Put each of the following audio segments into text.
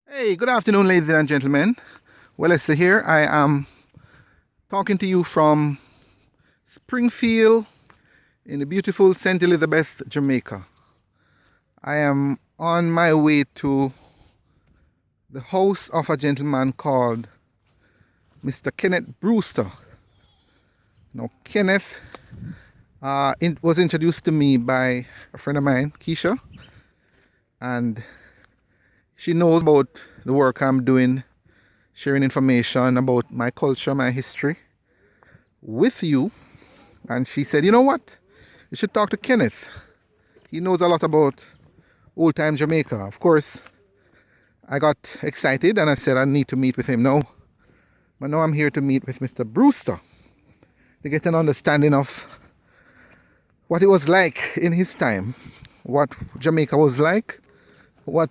Hey, good afternoon, ladies and gentlemen. Well, Esther here. I am talking to you from Springfield in the beautiful St. Elizabeth, Jamaica. I am on my way to the house of a gentleman called Mr. Kenneth Brewster. Now, Kenneth was introduced to me by a friend of mine, Keisha, and she knows about the work I'm doing, sharing information about my culture, my history with you. And she said, you know what? You should talk to Kenneth. He knows a lot about old time Jamaica. Of course, I got excited and I said I need to meet with him now. But now I'm here to meet with Mr. Brewster to get an understanding of what it was like in his time, what Jamaica was like, what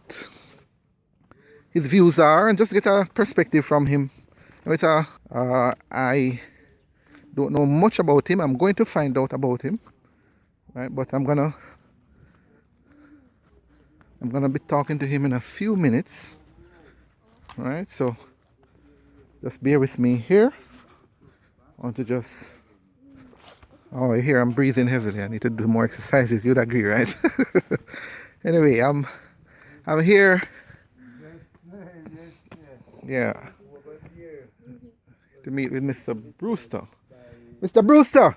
his views are, and just get a perspective from him. I don't know much about him. I'm going to find out about him, right? But I'm gonna be talking to him in a few minutes, right? So just bear with me here. I want to just oh, you hear I'm breathing heavily. I need to do more exercises. You'd agree, right? Anyway, I'm here. Yeah, to meet with Mr. Brewster. Mr. Brewster,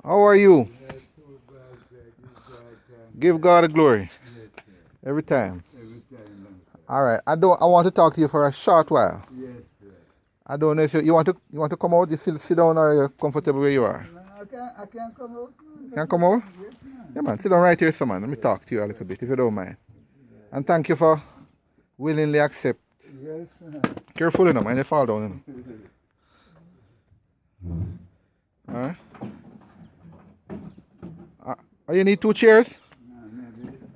how are you? Give God the glory every time. All right. I want to talk to you for a short while. I don't know if you want to come out. You sit down or you're comfortable where you are. I can come out. Can you come out? Yes, man. Yeah, man. Sit down right here, son, man. Let me talk to you a little bit, if you don't mind. And thank you for willingly accept. Yes, man. Careful, man. You fall down. All right. Oh, you need two chairs?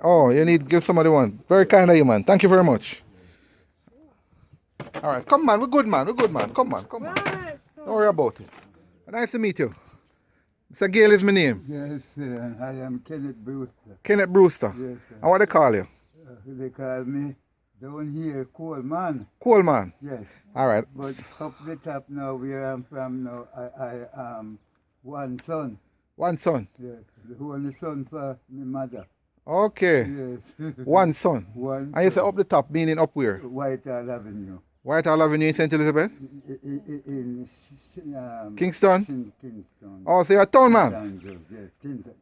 Oh, you need give somebody one. Very kind of you, man. Thank you very much. All right, come, man. We're good, man. We're good, man. Come on, come on. Don't worry about it. Nice to meet you. Mr. Gale is my name. Yes, sir. I am Kenneth Brewster. Kenneth Brewster. Yes, sir. And what they call you? They call me down here Coleman. Coleman. Yes. All right. But up the top now, where I'm from now, I am one son. One son. Yes. The only son for my mother. Okay. Yes. One son. One. And you say up the top, meaning up where? Whitehall Avenue. Whitehall Avenue in St. Elizabeth? In Kingston? Kingston. Oh, so you're a town man? Yes, Kingston.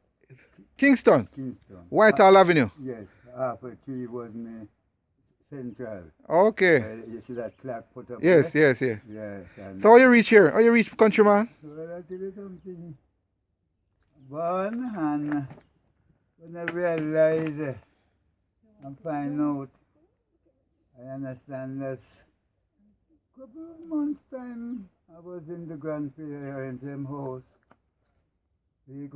Kingston? Kingston. Whitehall Avenue? Yes, half a tree was me central. Okay. You see that clock put up Yes, there? yes, yes. Yes. And So how you reach here? How you reach countryman? well, I tell you something. Born and when I realize and find out, I understand that couple of months time I was in the grandparents' house. Big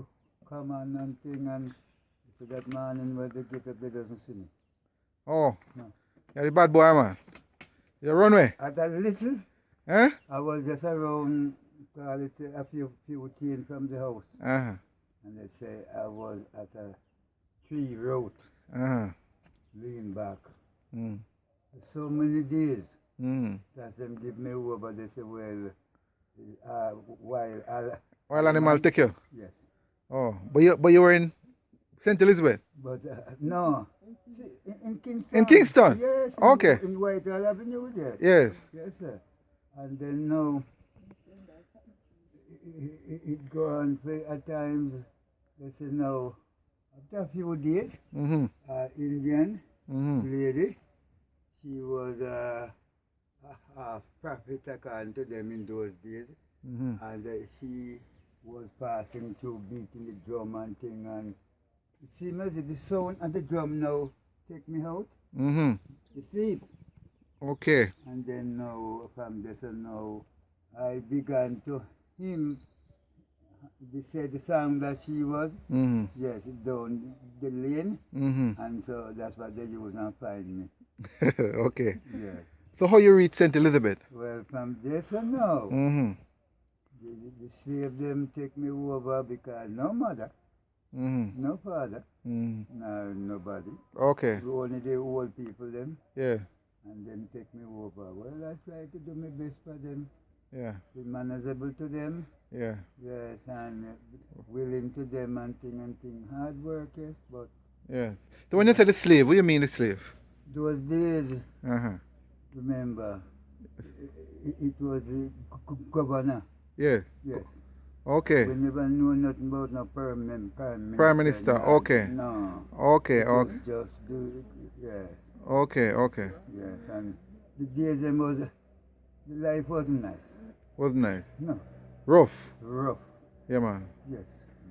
common and thing, and so that morning when they get up, they doesn't see me. Oh. No. You're the bad boy, man. You run away? At that little, Eh? I was just around, call it a few teens from the house. Uh-huh. And they say I was at a tree root, Uh-huh. lean back. Mm. So many days. Mm. That them give me over, they say, well, Wild animal take you? Yes. Oh. But you were in St. Elizabeth? But no. See, in Kingston. In Kingston? Yes. Okay. In Whitehall Avenue there. Yes. Yes, sir. And then now, it go on at times, they say no. After a few days, Mm-hmm. Indian Mm-hmm. lady, she was a half prophet according to them in those days. Mm-hmm. And she was passing through beating the drum and thing, and it seemed as if the sound and the drum now take me out Mm-hmm. to sleep. Okay. And then now from this and now I began to hymn. They said the song that she was, Mm-hmm. yes, down the lane, Mm-hmm. and so that's what they use and find me. Okay. Yes. So how you reach St. Elizabeth? Well, from this and now, Mm-hmm. the slave them take me over because no mother. Mm-hmm. No father. Mm-hmm. No, nobody. Okay. Only the old people them. Yeah. And them take me over. Well, I try to do my best for them. Yeah. Be manageable to them. Yeah. Yes, and willing to them and thing. Hard work, yes, but Yes. So when you say the slave, what do you mean the slave? those days, Uh-huh. remember, it was the governor. Yes. Yes. Okay. We never knew nothing about no permanent prime minister. Prime Minister. Okay. No. Okay. It was Okay. just do, yes, Okay. Okay. yes. And the days them was, the life wasn't nice. Was nice. No, Rough. rough. Yeah, man. Yes,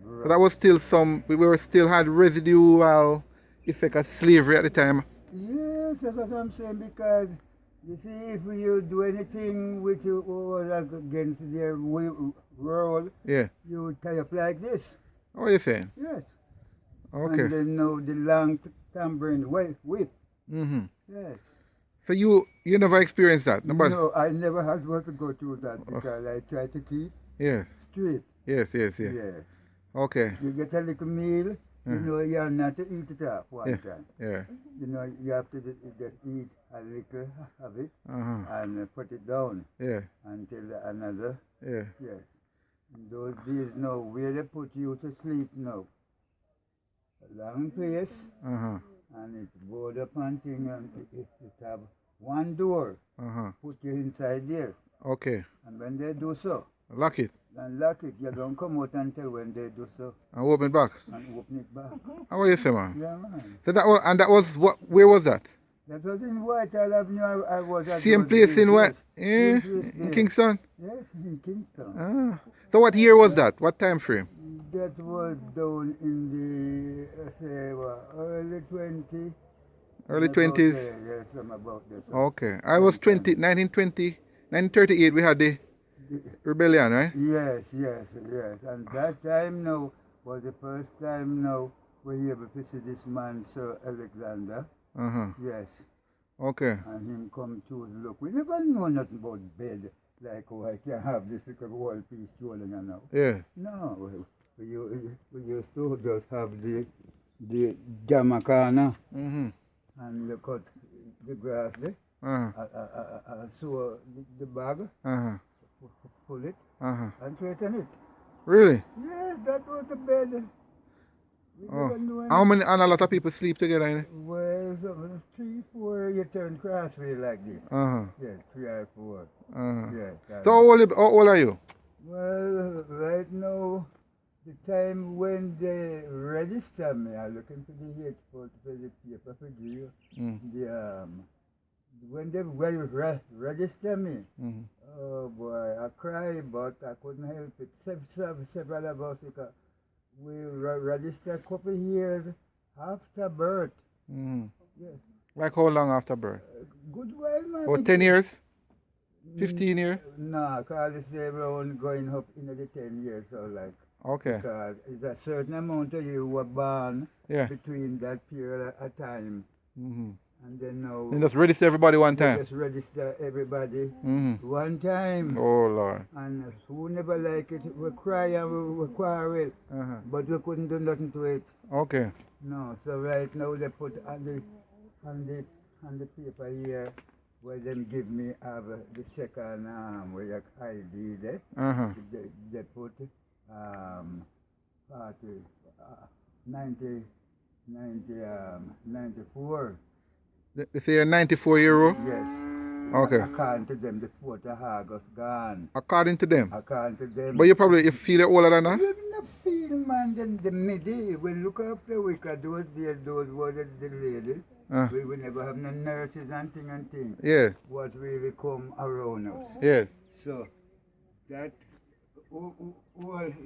So that was still some. We were still had residual effect of slavery at the time. Yes, that's what I'm saying, because you see, if you do anything which was against their world, Yeah. you would tie up like this. What are you saying? Yes. Okay. And then now the long tambourine whip. Mm-hmm. Yes. So you never experienced that? Nobody? No, I never had to go through that because I try to keep Yes. straight. Yes. Yes. Yes. Yes. Okay. You get a little meal, you know you're not to eat it up one time. Yeah. You know, you have to just eat a little of it Uh-huh. and put it down Yeah. until another. Yeah. Yes. In those days now, where they put you to sleep now. A long place, Uh-huh. and it board up and thing, and it have one door, Uh-huh. put you inside there. Okay. And when they do so, Lock it and lock it, you don't come out until when they do so, and open it back. and open it back. How are you say, man? Yeah, man. So that was what? Where was that? That was in Whitehall Avenue. I was at Same those place days, in what? yes. Yeah. Same place In there. Kingston. Yes, in Kingston. Ah. So what year was that? What time frame? That was down in the, say, early 20. Early About 20s. there, yes, I'm about this. Okay. I was 1920, 1938. We had the rebellion, right? Yes. And that time now was the first time now we're able to see this man, Sir Alexander. Uh-huh. Yes. Okay. And him come to look. We never know nothing about bed, like, oh, I can have this little wall piece stolen now. Yeah. No, we used to just have the Jamaican Mm-hmm. and you cut the grass there, Uh-huh. sew the bag, Uh-huh. pull it, Uh-huh. and straighten it. Really? Yes, that was the bed. We never knew Oh. How anything. many and a lot of people sleep together in it? Well, so 3, 4, you turn crossway like this. Uh-huh. Yes, 3 or 4. Uh-huh. Yes. So how old are you? Well, right now, the time when they register me, I'm looking for the H for the paper for you. The when they register me, Mm-hmm. oh boy, I cry, but I couldn't help it. Several of us, because we registered a couple years after birth. Mm-hmm. Yes, Like how long after birth? good while, man. About 10 years? 15 years? No, because they say we're only going up in the 10 years, so like. Okay. Because it's a certain amount of you who were born Yeah. between that period of time. Mm-hmm. And then now And just register everybody one they time? just register everybody Mm-hmm. one time. Oh, Lord. And who never like it, we cry and we quarrel. Uh-huh. But we couldn't do nothing to it. Okay. No, so right now they put on the paper here where them give me the second where your ID there. Uh-huh. They put 40, 94. They say you're 94-year-old? Yes. Okay. According to them, the 4th of August gone. According to them? According to them. But you feel you're older than that? You not feel, man, the midi. We look after we can those days, those were the ladies. We never have no nurses and thing. Yeah. What really come around us. Yes. So, that old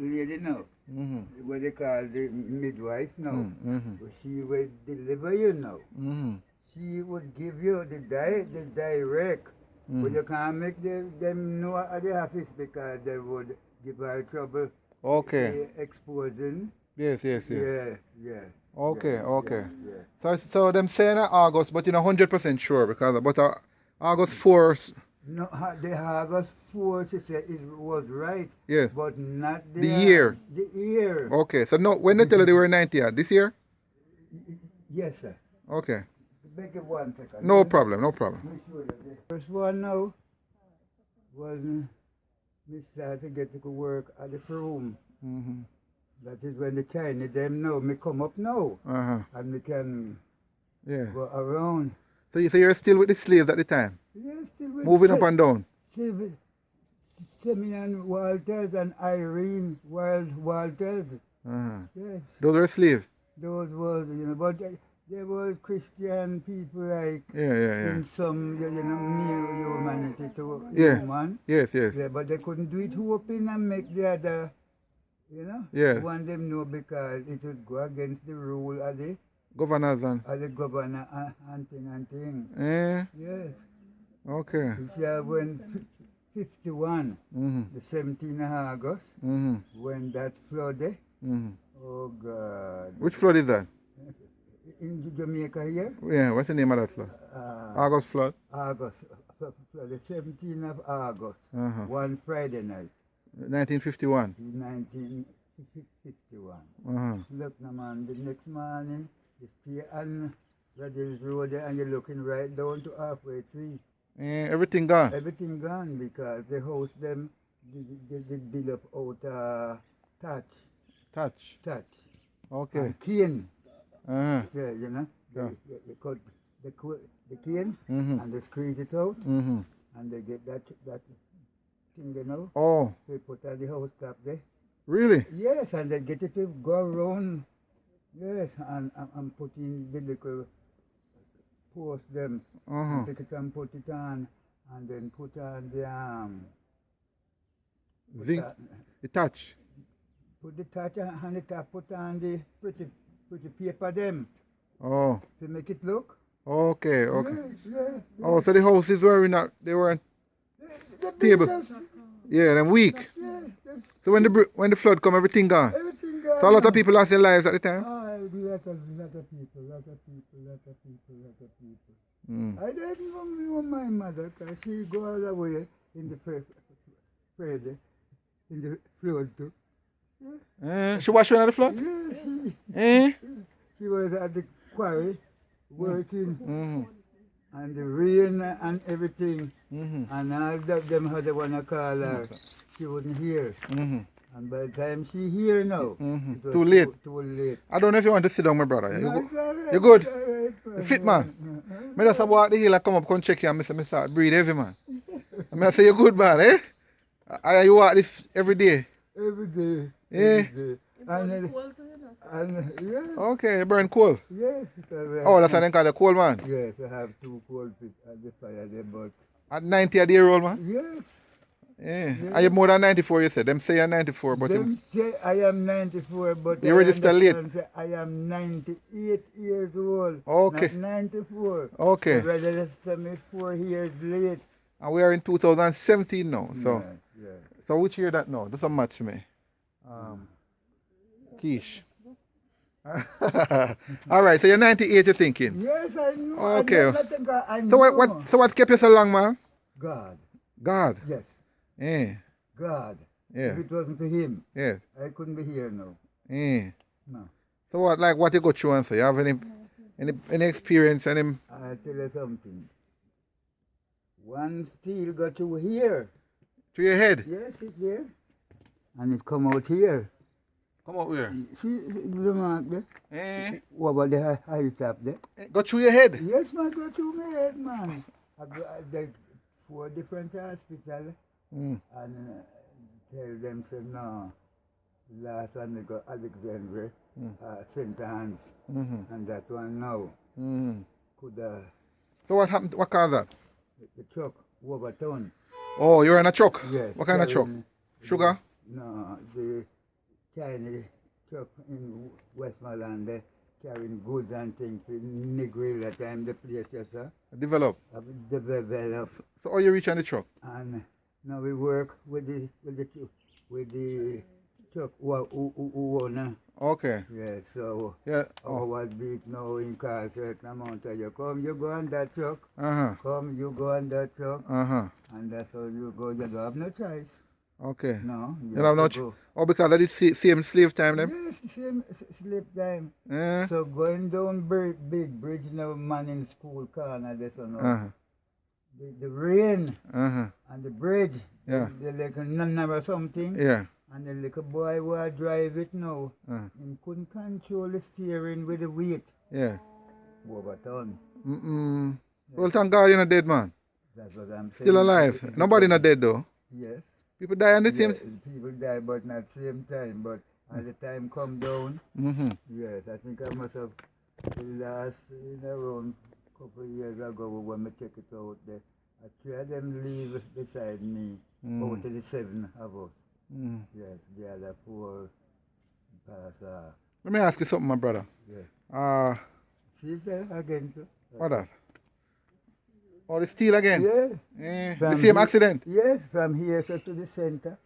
lady now, Mm-hmm. what they call the midwife now, Mm-hmm. she will deliver you now. Mm-hmm. She would give you the direct, but you can't make them know at the office because they would give her trouble. Okay. Exposing. Yes. Yeah. Okay. Yeah. So them saying August, but you're not 100% sure because about August 4th, No, the August 4th, she said it was right, Yes. but not The year. The year. Okay. So no, when they tell you they were 90, this year? Yes, sir. Okay. Beg you 1 second. No problem. No problem. Make sure that the first one now was me start to get to work at the room. Mm-hmm. That is when the Chinese them know me come up now, and we can go around. So you're still with the slaves at the time? Yes, still with Moving up and down? Still with Simeon Walters and Irene Walters. Yes. Those were slaves? Those was, but they were Christian people like Yeah. in some, new humanity to Yeah. human. Yes. Yeah, but they couldn't do it open and make the other, Yeah. want them know because it would go against the rule of the Governors and... the governor and thing. Yes. Okay. This year when 51, the 17th of August, when that flooded. Oh God. Which flood is that? In Jamaica here? Yeah, what's the name of that flood? August flood? August. The 17th of August. One Friday night. 1951? 1951. Look, no man, the next morning, you stay on Radis Road there and you're looking right down to halfway tree. Everything gone? Everything gone because the house them, they build up out Touch? Okay. and cane. Uh-huh. Yeah, they cut the cane and they squeeze it out and they get that thing, Oh. they put on the house top there. Really? Yes, and they get it to go around. Yes, and I'm putting the little post them, and take it and put it on, and then put on the Zinc? The touch? put the touch on the top, put on the pretty paper them Oh. to make it look. Okay. Yes. Oh, so the houses they weren't stable. Yeah, they're weak. Yes. So when the flood come, everything gone. Everything gone. So a lot of people lost their lives at the time. A lot of people. I didn't know my mother because she goes away in the Friday, in the flood too. She washed in the flood? Yes, she was at the quarry working, and the rain and everything, and all of them had one to call her. She wasn't here. And by the time she here now, it was Too late. Too late. I don't know if you want to sit down, my brother. No, You good? You Fit, man? I just walk the hill and come up, come check you, and I start breathe heavy, man. I say, you good, man, eh? You walk this every day? Every day. Yeah. Every day. And yeah. Okay, you burn coal? Yes. Oh, that's why they call it coal, man? Yes, I have 2 coal pits at the fire there, but... At 90 a year old, man? Yes. Yeah. Are you more than 94, you said? Them say you're 94, but... Them say I am 94, but... You register late? I am 98 years old. Okay. Not 94. Okay. So register me 4 years late. And we are in 2017 now, so... Yeah. So which year that now? Do some match to me. Quiche. All right, so you're 98, you're thinking? Yes, I know. Okay. I know. So what kept you so long, man? God. God? Yes. Yeah. God. Yeah. If it wasn't for him, Yes. I couldn't be here now. Yeah. No. So what you go through and so you have any experience and him? I'll tell you something. One steel got to here. To your head? Yes, it's there. And it come out here. Come out here. See the mark there? Eh? What about the high top there? Go through your head? Yes, man, go to my head, man. I go like 4 different hospitals and tell them, say, no. Last one they got Alexandria, St. Anne's, and that one now. Could So what happened? What caused that? the truck overturned. Oh, you're in a truck? Yes. What kind of truck? Sugar? No, the Chinese truck in Westmoreland, they carrying goods and things in Negril that time, the place, yes, sir. Develop. Develop. So how you reach on the truck? And now we work with the truck who own Okay. Yeah, so Yeah. Oh. our beat now in car certain amount of you come, you go on that truck. Uh-huh. Come, you go on that truck. Uh-huh. And that's how you go. You don't have no choice. Okay. No, you You don't have have to no go. oh, because I did same slave time then? Yes, same sleep time. Yeah. So going down big bridge now, man in school corner, this or no. Uh-huh. The rain Uh-huh. and the bridge, Yeah. the little nana or something. Yeah. And the little boy who drive it now, Uh-huh. he couldn't control the steering with the weight. Yeah. Overturned. Mm-mm. Well, thank God you're not dead, man. That's what I'm saying. Still alive. Nobody not dead though. Yes. People die on the Yeah, same. people die, but not same time. But as the time come down, Mm-hmm. yes, I think I must have the last in around couple of years ago when we check it out there. I three of them leave beside me out of the 7 of us. Mm. Yes, the other 4 pass. Let me ask you something, my brother. Yes. See there again too. What that? Oh, the steel again? Yes. The same accident? Yes, from here so to the center.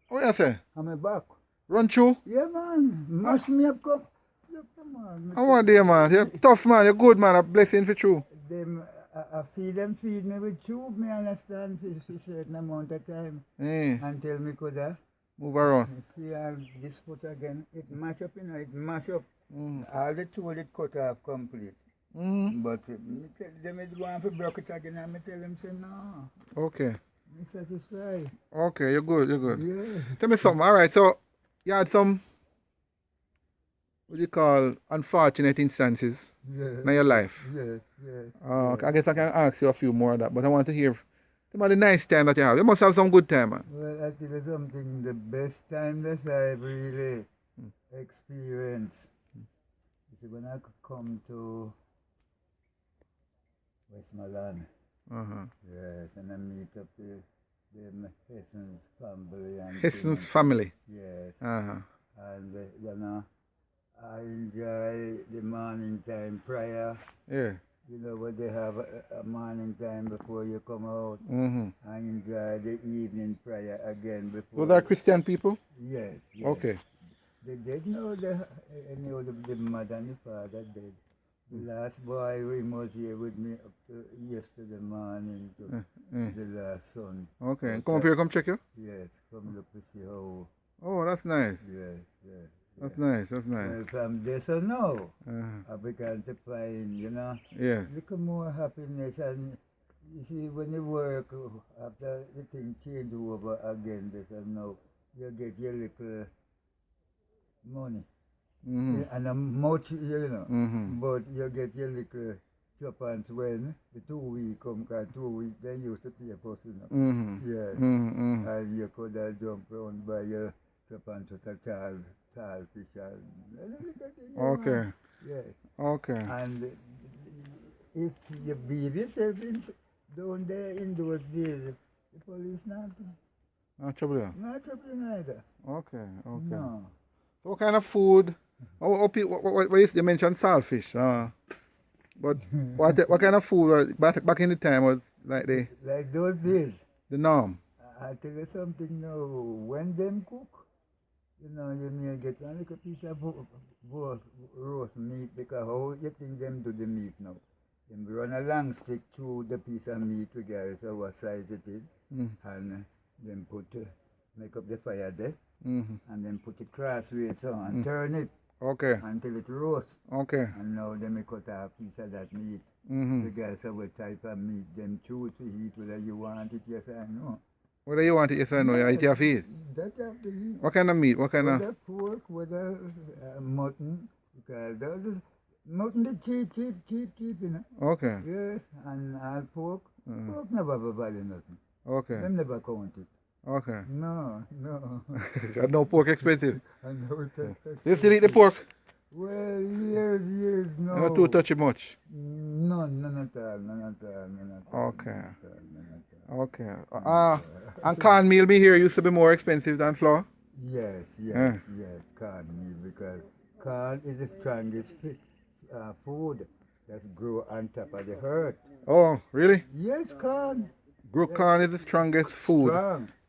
Oh, yeah, sir. I'm back. Run through? Yeah, man. Mash me up, come. Yeah, come on. I want there, man. You're tough, man. You're good, man. A blessing for true. Them, I feed me with tube, me understand, for a certain amount of time. Until me could move around. See, I have this foot again. It mash up, it mash up. All the tool it cut off complete. But them is going to break it again, and I tell them, say, no. Okay. I'm satisfied. Okay, you're good, you're good. Yeah. Tell me something. All right, so you had some, what do you call, unfortunate instances in your life. Yes, yes. I guess I can ask you a few more of that, but I want to hear about the nice time that you have. You must have some good time, man. Well, I tell you something, the best time that I've really experienced is when I could come to Westmoreland. Yes, and I meet up with them Hesson's family. And Hesson's family? Yes. And, you know, I enjoy the morning time prayer. Yeah. You know, when they have a morning time before you come out. I enjoy the evening prayer again before. Those are Christian people? Yes. Okay. They did know the mother and the father did. The last boy who was here with me up to yesterday morning to the last son. Okay. Come up here, come check you? Yes, come look to see how. Oh, that's nice. Yes. That's nice, that's nice. Well, from this or now, I began to find, you know, little more happiness. And you see, when you work, after the thing change over again, this and now, you get your little money. And much, you know, but you get your little tuppence when the 2 weeks come, because 2 weeks they used to pay for, you know. Yes. And you could jump around by your tuppence with a tall fish. Okay. Yes. Okay. And if you beat yourself down there in those days, the police not trouble you? Not trouble either. Okay. No. So what kind of food? You mentioned saltfish. But what kind of food back in the time was like those days? The norm. I'll tell you something now. When them cook, you know, you may get one little piece of roast meat, because how you think them do the meat now? Them run a long stick through the piece of meat regardless of what size it is, and then make up the fire there, and then put it crossways on and turn it until it roasts. And now they may cut off a piece of that meat, regardless of what type of meat them choose to eat, whether you want it, yes or no. Whether you want it, yes or no, you eat your feet. That have to eat. What kind of meat? What kind whether pork, whether mutton, because mutton is cheap, you know. Okay. Yes, and all pork. Pork never value nothing. Okay. Them never count it. Okay. No. I know pork expensive. I know it expensive. You still eat the pork? Well, years, no. You're not too touchy much? None at all. Okay. And cornmeal me here used to be more expensive than flour? Yes, cornmeal, because corn is the strongest food that grow on top of the earth. Oh, really? Yes, corn. Corn is the strongest food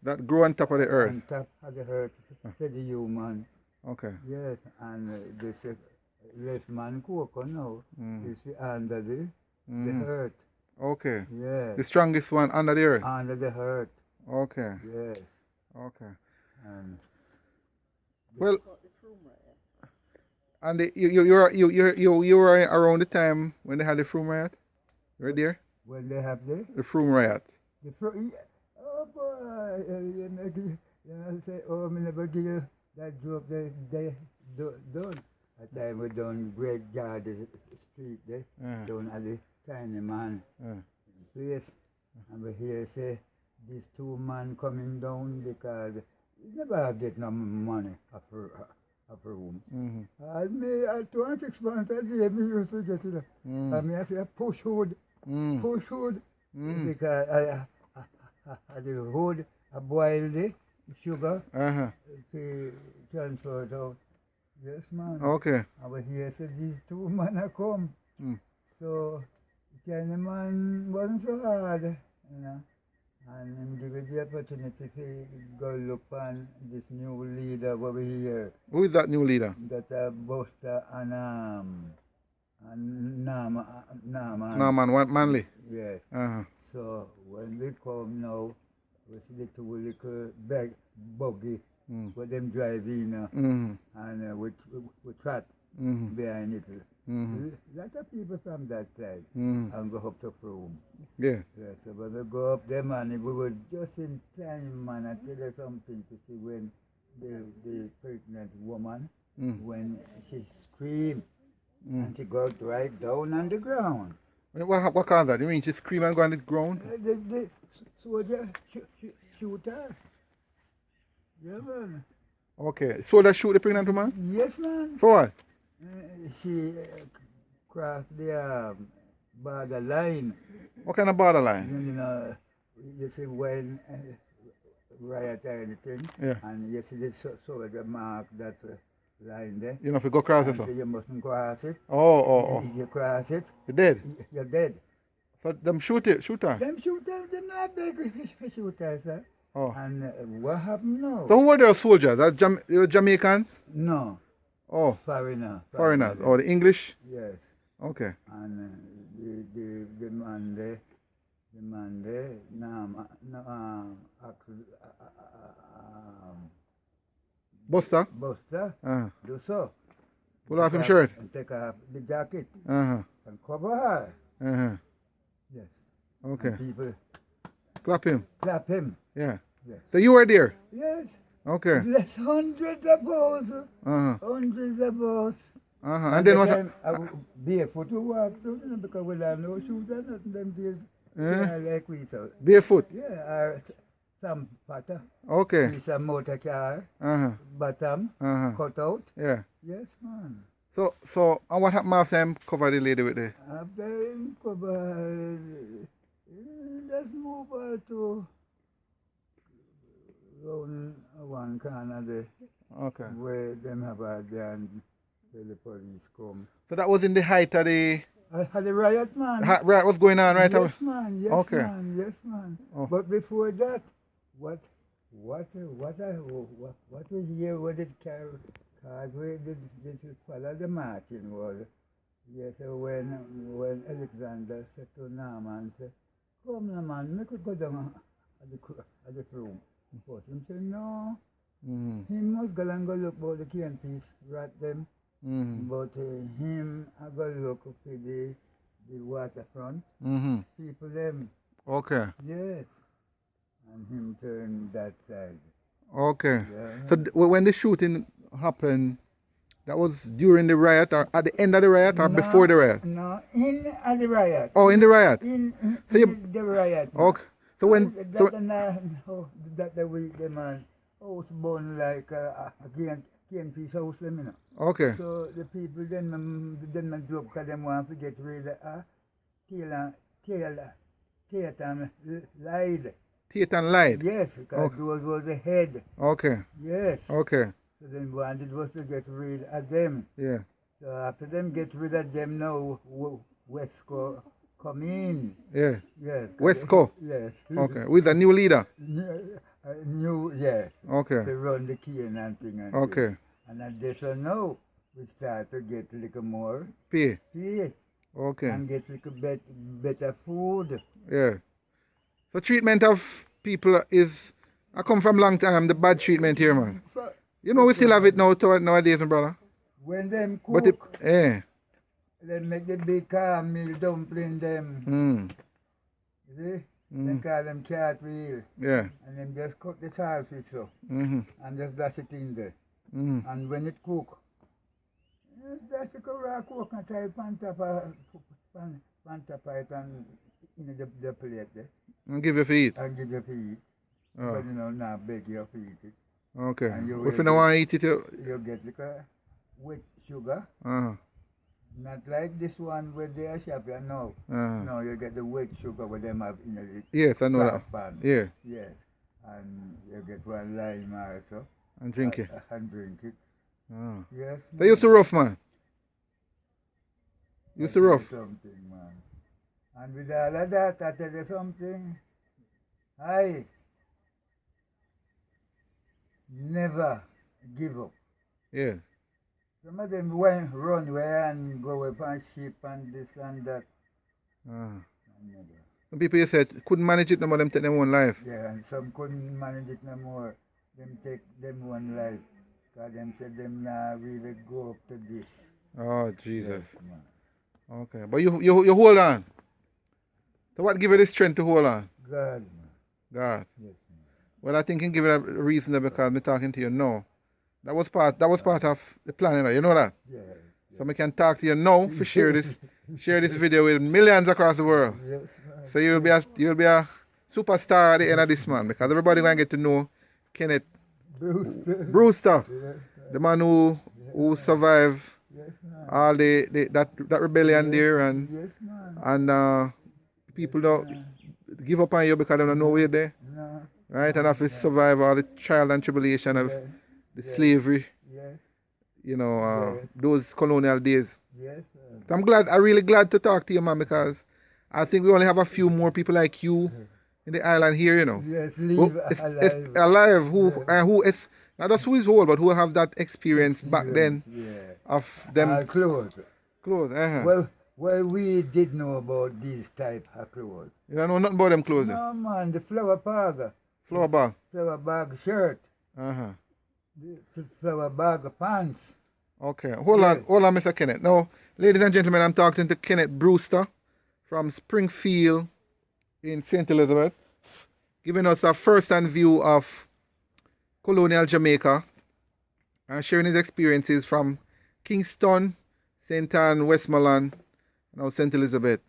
that grow on top of the earth. On top of the earth for the human. Okay. Yes, and this left man cocoa now is under the hurt. Okay. Yes, The strongest one under the earth. under the hurt. Okay. Yes, Okay. and Well, and you were around the time when they had the Froome riot. Right there. when they have The Froome riot. the oh boy, say, oh, me never give you that joke they done. At time we done Great Garden Street there, down at the tiny man place, and we hear say these two men coming down because he never get no money of room. And me at 26 months a day me used to get it. And me I say push hood, because I the hood I boil the sugar to transfer it out. Yes, man. Okay. And we hear say these two men are come. So the man wasn't so hard, you know. And him give it the opportunity to go look on this new leader over here. Who is that new leader? That Buster and Nama. No man, Manley. Yes. So when we come now, we see the two little buggy with them driving and we trot behind it. Lot of people from that side and go up to Froome. Yeah. Yes, so when we go up there, man, we were just in time, man. I tell you something to see when the pregnant woman, when she screamed and she got right down on the ground. What caused that? You mean she screamed and go on the ground? The soldier shoot her. Yeah, man. Okay. Soldier shoot the pregnant woman? Yes, man. For what? She crossed the borderline. What kind of borderline? You know, you see when riot or anything, and you see the soldier mark that line there. You know if you go across it, So so. you mustn't cross it. Oh. If you cross it, You dead? you're dead. So them shoot her? Them shooter, them not big shooters, sir. Oh. And what happened now? So who were the soldiers? That Jamaican? No. Oh. Foreigner. Foreigners. Oh, the English? Yes. Okay. And the man there, Buster? Buster, do so. Pull off him shirt? And take off the jacket And cover her. Yes. Okay. And people Clap him? clap him. Yeah. Yes. So you were there? Yes. Okay. There's hundreds of us. Hundreds of us. And then what? I would barefoot to walk, because we have no shoes and nothing them days. Yeah, like we so. Barefoot? Yeah, or some patter. Okay. It's a motor car. Bottom cut out. Yeah. Yes, man. So and what happened after him cover the lady with the? After him cover, let's move on to round one corner there. Okay. Where them have a there and the police come. So that was in the height of the I had a riot, man. riot was going on right away? Yes, man. Yes, Okay. man. Yes, man. Oh. But before that, what we hear what it carry, cause we did follow the marching was. Yes, so when Alexander said to Naaman, said, "Come, Naaman, make we go down at the room." But him said, "No." He must go and go look about the cane piece, rat them. But him, I go look for the waterfront. People them. Okay. Yes. And him turn that side. Okay. Yeah. So when the shooting happened, that was during the riot or at the end of the riot or before the riot? No, in the riot. Oh, in the riot. In So the riot. Okay. So when That the week the man house born like a cane piece house them, you know. Okay. So the people then man drop because them want to get rid of Theatan lied. Theatan lied? Yes, because those was the head. Okay. Yes. Okay. So then wanted was to get rid of them. Yeah. So after them get rid of them now, Westco come in. Yeah. Yes. Westco? Yes. Okay. With a new leader? New, yes. Okay. They run the key and thing. And Okay. And I just know we start to get a little more Pay. pay Okay. and get a little better food. Yeah. So treatment of people is, I come from long time, the bad treatment here, man. You know we still have it now nowadays, my brother. When them But it, cook, yeah. they make the big meal dumpling them. Mm. You see? They call them cartwheel. Yeah. And then just cut the saltfish so Mm-hmm. and just dash it in there. Mm-hmm. And when it cook, dash the raw coconut type on top of it and in the plate there. And give you for eat. And give you to eat. Oh. But you know, not beg you to eat it. Okay. And you If will you don't want to eat it, you get like a wet sugar. uh-huh. Not like this one where they are shop, you know. Uh-huh. No, you get the wet sugar where them have in the Yes, I know that. pan. Yeah. Yes. And you get one lime also. And drink it. And drink it. Ah. Yes. They used to rough, man. Used to I tell you rough. something, man. And with all of that, I tell you something. I never give up. Yeah. Some of them went run away and go away on ship and this and that. Ah. I never. Some people you said couldn't manage it no more, them take their own life. Yeah, and some couldn't manage it no more. Them take them one life. Because them said them not really go up to this. Oh, Jesus. Yes, man. Okay. But you hold on. So what give you the strength to hold on? God, man. God. Yes, man. Well, I think you give it a reason there because me talking to you now. That was part of the plan, you know that? Yeah. So I can talk to you now for share this video with millions across the world. Yes, man. So you'll be a superstar at the end of this, man, because everybody gonna get to know Kenneth Brewster, Yes, the man who survived yes, man. all that rebellion there, and Yes, man. people don't give up on you because they don't know you're there, No. right? And have to survive all the trial and tribulation of Yes. the slavery, Yes. you know, Yes. those colonial days. Yes, man. So I'm really glad to talk to you, man, because I think we only have a few more people like you in the island here, you know. Yes, Who live is alive. alive, who is not just who is old, but who have that experience back then Yeah. of them Clothes. clothes. Uh-huh. Well, we did know about these type of clothes. You don't know nothing about them clothes. No, man, the flower bag. Flower bag. Flower bag shirt. Uh-huh. The flower bag pants. Okay. Hold on, Mr. Kenneth. Now, ladies and gentlemen, I'm talking to Kenneth Brewster from Springfield in St. Elizabeth, giving us a first-hand view of colonial Jamaica and sharing his experiences from Kingston, St. Ann, Westmoreland, now St. Elizabeth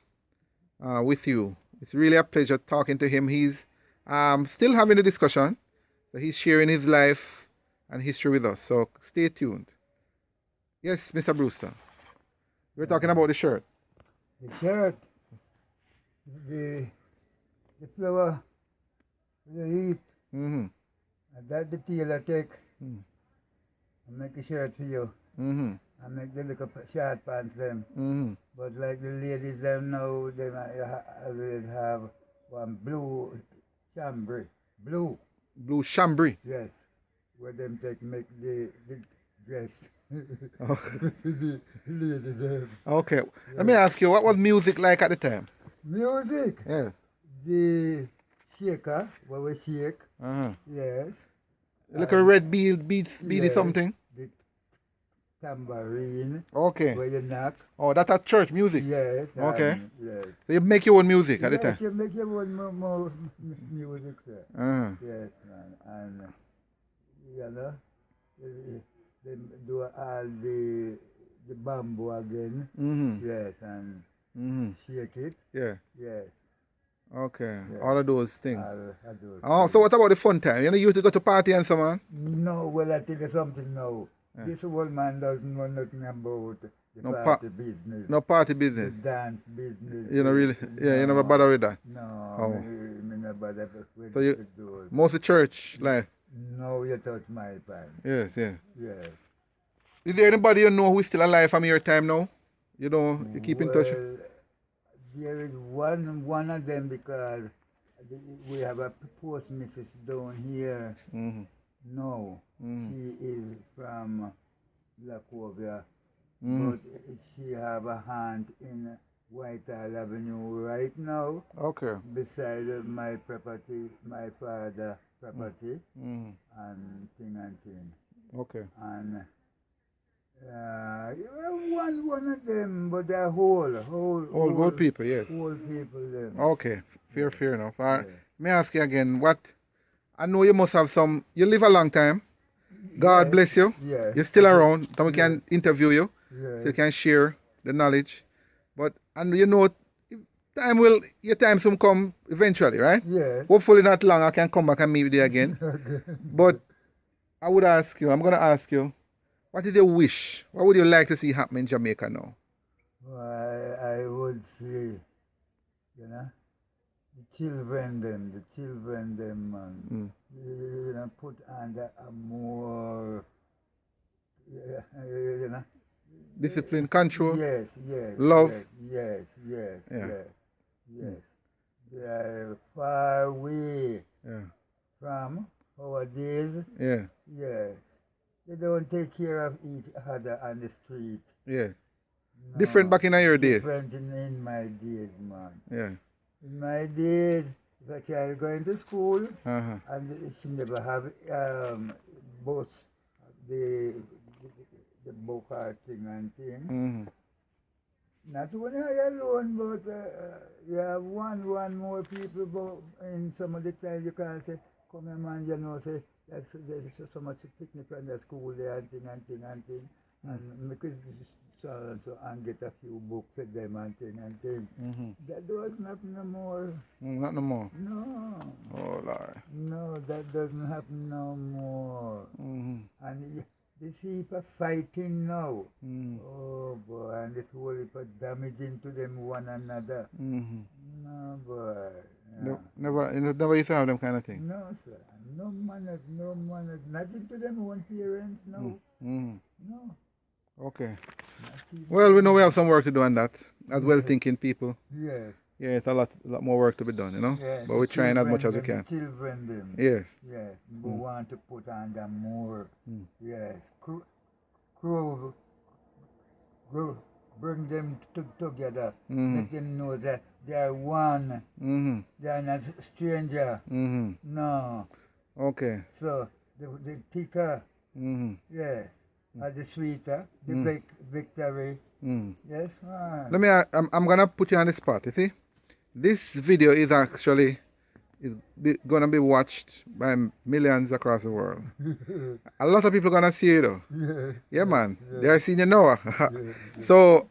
with you. It's really a pleasure talking to him. He's still having a discussion. So he's sharing his life and history with us. So stay tuned. Yes, Mr. Brewster. We're talking about the shirt. The shirt. The flower. The heat. Mm-hmm. And that the tailor take. Mm. And make a shirt for you. Mm-hmm. And make the little short pants them. Mm-hmm. But like the ladies them now, they always have one blue chambray. Blue. Blue chambray. Yes. Where them take make the dress. Oh. The lady them. Okay. Let me ask you, what was music like at the time? Music. Yes. The shaker, where we shake. Uh-huh. Yes. Like a red beads, beady yes, something. The tambourine. Okay. Where you knock. Oh, that's at church music. Yes. Okay. Yes. So you make your own music at the Yes, time. you make your own more music, sir. Uh-huh. Yes, man. And, you know, they do all the bamboo again. Mm-hmm. Yes, and Mm-hmm. shake it. Yeah. Yes. Okay. Yeah. All of those things. All those Oh, things. so what about the fun time? You know, you used to go to party and so on? No, well, I tell you something now. Yeah. This old man doesn't know nothing about the No party business. No party The business. dance business. You know, really? Yeah, you No. never bother with that. No, Oh. me not bother with So you- with those. Mostly church life. No, you touch my pan. Yes, yes. Yes. Is there anybody you know who is still alive from your time now? You know, you keep in touch? Well, there is one of them because we have a post missus down here. Mm-hmm. No, Mm-hmm. she is from Lacovia, but she have a hand in Whitehall Avenue right now, Okay. beside my property, my father property, Mm. and thing. Okay. And one of them, but they're whole People, yes. people them. Okay. Fair enough. All right. Yeah. May I ask you again, what I know you must have some you live a long time. God Yes, bless you. yes, You're still around. Then we yes, can interview you. So you yes, can share the knowledge. But and your time soon come eventually, right? yes. Hopefully not long I can come back and meet with you again. But I'm gonna ask you, what is your wish? What would you like to see happen in Jamaica now? I would say, you know, the children them, Mm. put under a more, you know, Discipline, control, yes, yes, love. yes, yes, yes, Yeah. yes, yes. They are far away Yeah. from our days. Yeah. Yes. They don't take care of each other on the street. Yeah. Different No. back in your days. Different in my days, man. Yeah. In my days, if a child going to school Uh-huh. and she never have bus, the the book or thing and thing. Mm-hmm. Not only I alone, but you have one more people, but in some of the time you can say, come here man, you know, say, there's so much picnic from the school there and thing. And make it so and get a few books for them and thing. Mm-hmm. That doesn't happen no more. Not no more. No. Oh Lord. No, that doesn't happen no more. Mm-hmm. And the people fighting now. Mm-hmm. Oh boy, and this whole heap of damaging to them one another. Mm-hmm. No boy. No, never used to have them kind of thing. No sir. No manners. Nothing to them own parents, no. Mm-hmm. No. Okay. Not even Well, we know we have some work to do on that. As well thinking people. yes. Yeah, it's a lot more work to be done, Yeah, But we're trying as much as we the can. children them. Yes. Yes. We want to put on them more. Mm. Yes. Crew, bring them together. Mm-hmm. Make them know that they are one. Mm-hmm. They are not stranger. Mm-hmm. No. Okay. So the thicker, Mm-hmm. yes, or the sweeter, the victory. Mm. Yes, man. I'm gonna put you on the spot. You see, this video is actually gonna be watched by millions across the world. A lot of people gonna see it though. Yes, Yeah, man. yes, They're seeing you now. So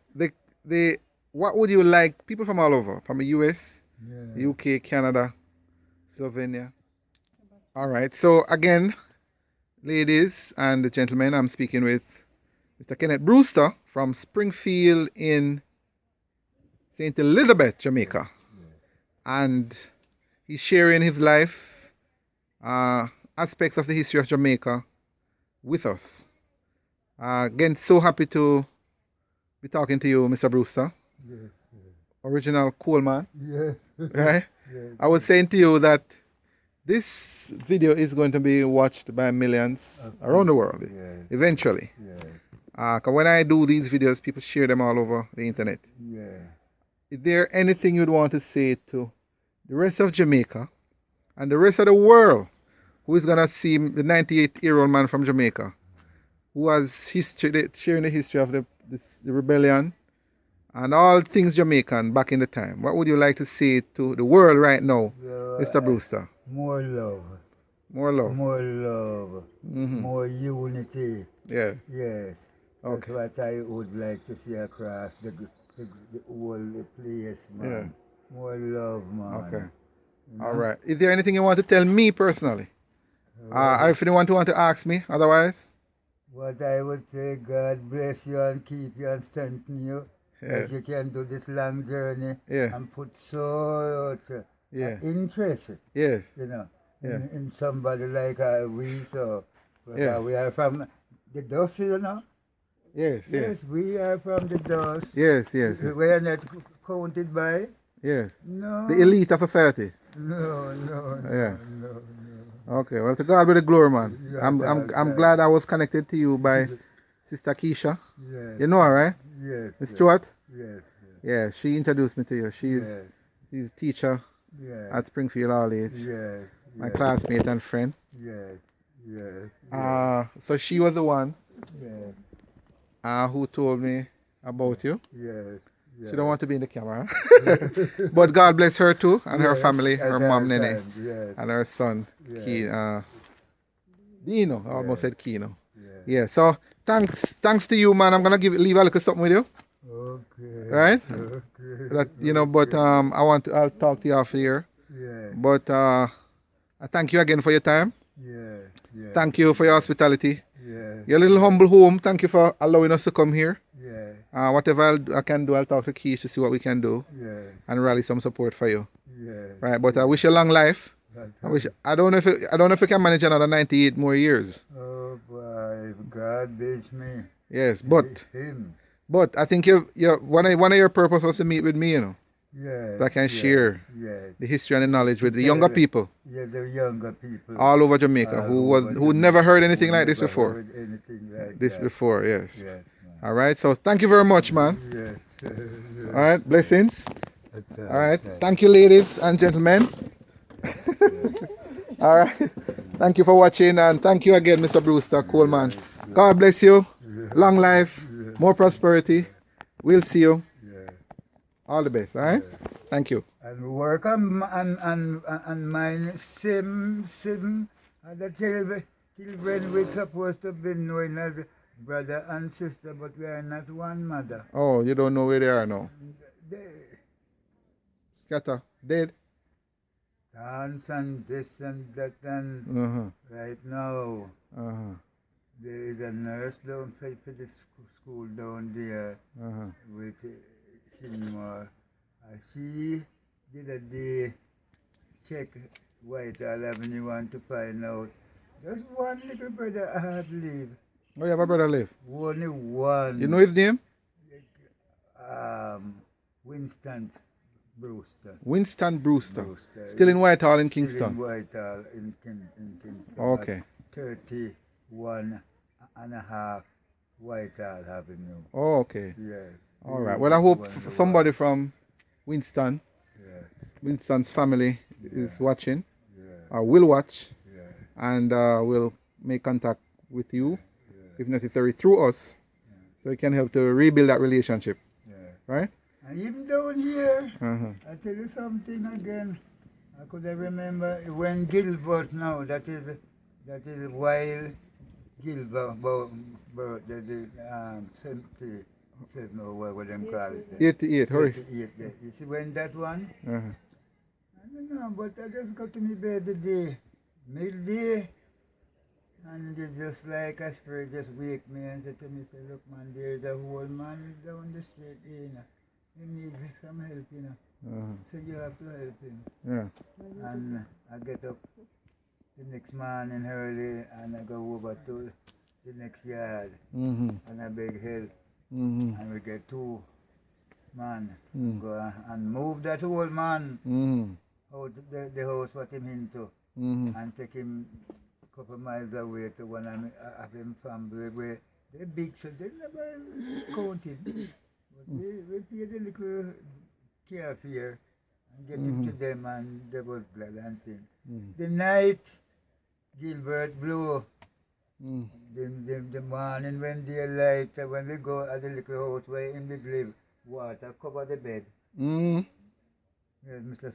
what would you like people from all over, from the US, yes. UK, Canada, Slovenia? All right. So again, ladies and gentlemen, I'm speaking with Mr. Kenneth Brewster from Springfield in St. Elizabeth, Jamaica. And he's sharing his life, aspects of the history of Jamaica with us. Again, so happy to be talking to you, Mr. Brewster. Yes, Original cool man. yes, Right? yes. I was saying to you that this video is going to be watched by millions around the world Yes, eventually. yes, 'Cause when I do these videos, people share them all over the internet. yes. Is there anything you'd want to say to the rest of Jamaica and the rest of the world who is going to see the 98-year-old man from Jamaica who has sharing the history of the rebellion and all things Jamaican back in the time? What would you like to say to the world right now, So, Mr. Brewster? more love, More love. Mm-hmm. More unity. Yeah. Yes. Okay. That's what I would like to see across the whole place, man. Yeah. More love, man. Okay. You know? All right. Is there anything you want to tell me personally? If you want to ask me, otherwise? What I would say, God bless you and keep you and strengthen you. Yeah. That you can do this long journey and put so much interest, Yes. you know, Yeah. in somebody like we. So, Yeah. we are from the dust, you know. Yes. Yes, we are from the dust. Yes. We are not counted by. Yes. No. The elite of society. No. Yeah. Okay. Well, to God be the glory, man. Yeah, I'm glad I was connected to you by Sister Keisha. Yes. You know her, right? Yes. Miss Yes. Stewart? Yes. Yeah, she introduced me to you. Yes. She's a teacher Yes. at Springfield all age. Yes. My Yes. classmate and friend. Yes. Yes. So she was the one Yes. who told me about you. Yes. She don't want to be in the camera. But God bless her too and her Yes, family, at her that mom Nene time, yes. and her son Yes. Dino. I almost Yes. said Kino. Yes. Yeah, so thanks to you, man. I'm gonna leave a little something with you. Okay. Right? Okay. That but I'll talk to you after here. Yes. But I thank you again for your time. Yes. Yes. Thank you for your hospitality. Yes. Your little humble home. Thank you for allowing us to come here. Yes. Whatever I can do, I'll talk to Keith to see what we can do Yes. and rally some support for you. Yes. Right? But I wish you a long life. I don't know if you can manage another 98 more years. Oh boy, if God beats me. Yes, but Him. I think you one of your purpose was to meet with me, Yes. so I can share Yes. the history and the knowledge with the younger people Yeah, the younger people. all over Jamaica who never heard anything like this before. Heard anything like This that. before, yes. Yes, man. All right. So thank you very much, man. Yes. All right. Blessings. Yes. All right. Thank you, ladies and gentlemen. All right. Thank you for watching, and thank you again, Mr. Brewster Coleman. God bless you. Long life, more prosperity. We'll see you. Yeah. All the best. All right. Thank you. And work on mine same other children we're supposed to be knowing as brother and sister, but we are not one mother. Oh, you don't know where they are now. They Scatter. Dead. dance and this and that and right now there is a nurse down for the school down there with Shinmore. She did a day check Whitehall Avenue want to find out. Just one little brother I had live. Oh, you have a brother live. Only one. You know his name? Winston Brewster. Winston Brewster. Still in Whitehall in Kingston. Still in Whitehall in Kingston. Okay. 31 and a half Whitehall Avenue. Oh, okay. Yes. All right. Well, I hope somebody from Winston, Winston's family is watching or will watch and will make contact with you, if necessary, through us, so you can help to rebuild that relationship. Right? And even down here, I tell you something again. I could remember when Gilbert now, that is while Gilbert, the 77 or whatever them call it. 88, hurry. 88, yeah. You see when that one? I don't know, but I just got to me bed the day, midday, and it's just like a spirit just wake me and said to me, say, look man, there's a whole man down the street, he needs some help, so you have to help him. Yeah. And I get up the next morning early and I go over to the next yard and I beg help. And we get two man go and move that old man out the house what him into and take him a couple miles away to one of them family where they're big, so they never counted. But we paid a little care here and get him to them and they was glad and thing. The night Gilbert blew. The morning when daylight, when we go at the little house where him did live, water cover the bed. Yes, Mr.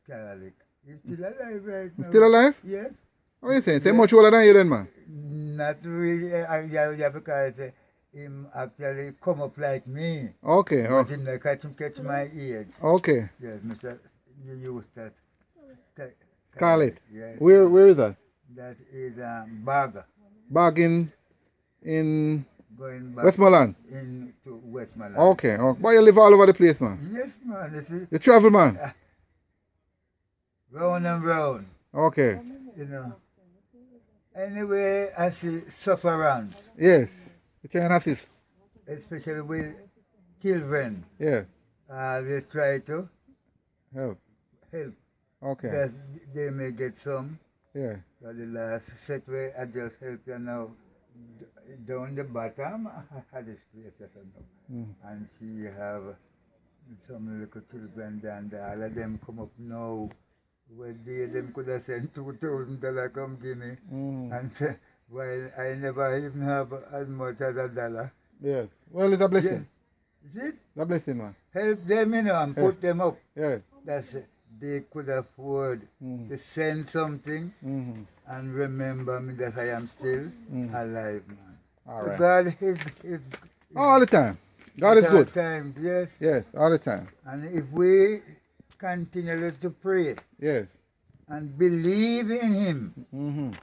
Scarlick. He's still alive right now. Still alive? Yes. What are you saying? Say much older than you then, man? Not really. Yeah, because him actually come up like me. Okay. But him like catch my age. Okay. Yes, Mr. You used that. Scarlet. Yes. Where is that? That is Baga. Back in Going back Westmoreland? into Westmoreland. Okay. But you live all over the place, man. Yes, man. You see, You travel, man. round and round. Okay. Anyway, I see sufferance, Yes. You try and assist. especially with children. Yeah. They try to Help. help. Okay. That they may get some. Yeah. So the last set way, I just help you now. down the bottom, I had this place as I know. And she have some little children and all of them come up now. Well, them could have sent $2,000 come give me. And say, well, I never even have as much as $1. Yes. Well, it's a blessing. Is it? It's a blessing, man. Help them, and put them up. Yes. That's it. They could afford to send something and remember me that I am still alive, man. All So right. God is All the time. God is good. Time, yes. Yes, all the time. And if we continue to pray Yes. and believe in Him,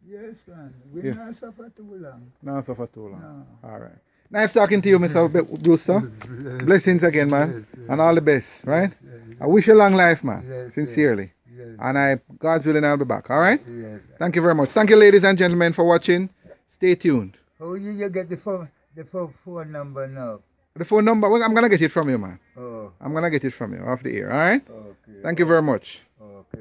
yes, man, we Yeah. not suffer too long. Not suffer too long. No. All right. Nice talking to you, Mr. Brewster. Blessings again, man. And all the best, right? I wish you long life, man. Yes, Sincerely. Yes. And God's willing, I'll be back. All right? Yes. Thank you very much. Thank you, ladies and gentlemen, for watching. Stay tuned. How you get the phone number now? The phone number, well, I'm going to get it from you, man. Oh, I'm going to get it from you off the air. All right? okay. Thank you very much. Okay.